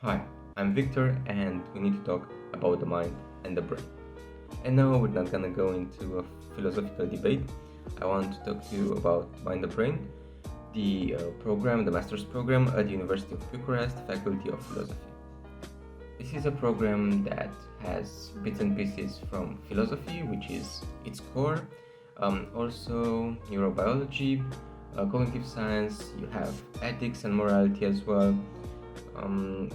Hi, I'm Victor, and we need to talk about the mind and the brain. And no, we're not gonna go into a philosophical debate. I want to talk to you about Mind the Brain, the master's program at the University of Bucharest, Faculty of Philosophy. This is a program that has bits and pieces from philosophy, which is its core, also neurobiology, cognitive science, you have ethics and morality as well,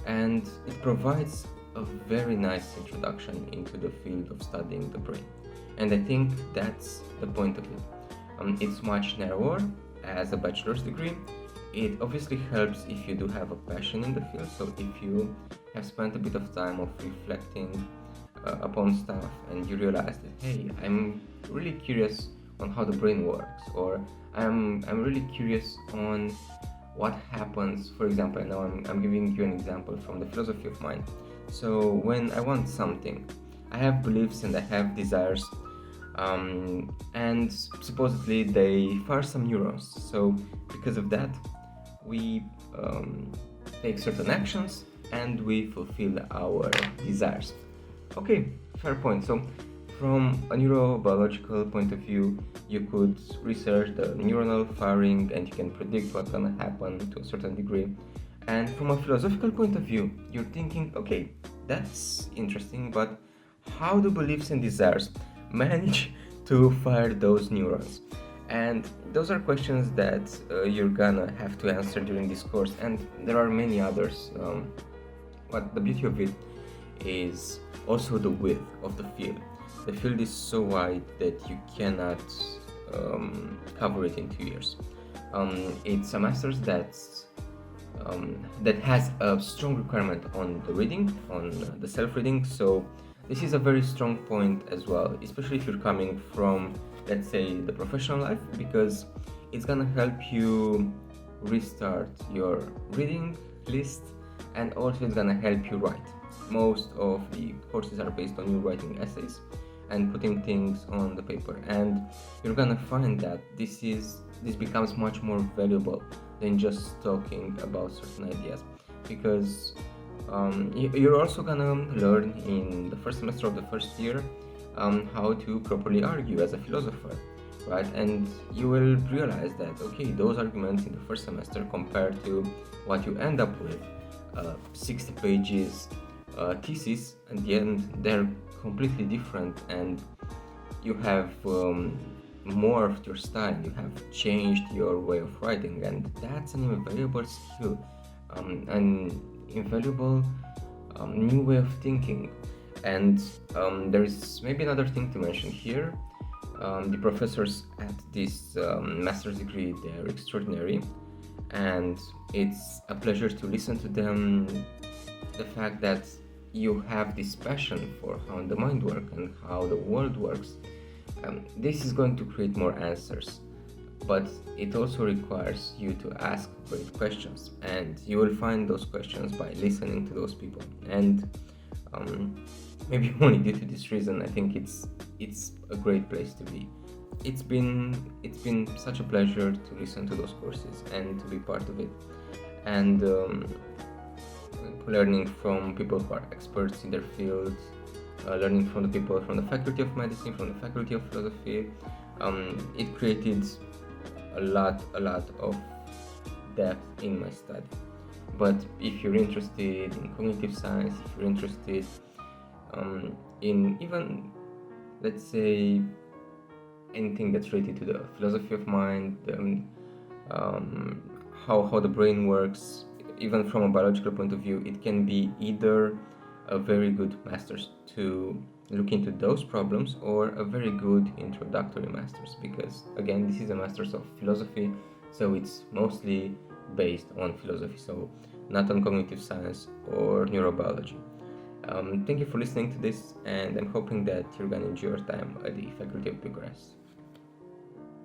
and it provides a very nice introduction into the field of studying the brain. And I think that's the point of it. It's much narrower as a bachelor's degree. It obviously helps if you do have a passion in the field, so if you have spent a bit of time of reflecting upon stuff and you realize that, hey, I'm really curious on how the brain works, or I'm really curious on what happens. For example, now I'm giving you an example from the philosophy of mind. So when I want something, I have beliefs and I have desires, and supposedly they fire some neurons. So because of that, we take certain actions and we fulfill our desires. Okay, fair point. So from a neurobiological point of view, you could research the neuronal firing and you can predict what's gonna happen to a certain degree. And from a philosophical point of view, you're thinking, okay, that's interesting, but how do beliefs and desires manage to fire those neurons? And those are questions that you're gonna have to answer during this course, and there are many others. But the beauty of it is also the width of the field. The field is so wide that you cannot cover it in 2 years. It's a master's that has a strong requirement on the reading, on the self-reading. So this is a very strong point as well, especially if you're coming from, let's say, the professional life, because it's gonna help you restart your reading list, and also it's gonna help you write. Most of the courses are based on you writing essays and putting things on the paper, and you're gonna find that this becomes much more valuable than just talking about certain ideas, because you're also gonna learn in the first semester of the first year how to properly argue as a philosopher, right? And you will realize that, okay, those arguments in the first semester compared to what you end up with, 60 pages thesis, at the end they're completely different, and you have morphed your style, you have changed your way of writing, and that's an invaluable skill, an invaluable new way of thinking. And there's maybe another thing to mention here. The professors at this master's degree, they're extraordinary, and it's a pleasure to listen to them. The fact that you have this passion for how the mind works and how the world works, this is going to create more answers, but it also requires you to ask great questions, and you will find those questions by listening to those people. And maybe only due to this reason, I think it's a great place to be. It's been such a pleasure to listen to those courses and to be part of it, and learning from people who are experts in their field, learning from the people from the Faculty of Medicine, from the Faculty of Philosophy. It created a lot of depth in my study. But if you're interested in cognitive science, if you're interested in even, let's say, anything that's related to the philosophy of mind, how the brain works, even from a biological point of view, it can be either a very good master's to look into those problems, or a very good introductory master's, because again, this is a master's of philosophy, so it's mostly based on philosophy, so not on cognitive science or neurobiology. Thank you for listening to this, and I'm hoping that you're gonna enjoy your time at the Faculty of Bucharest.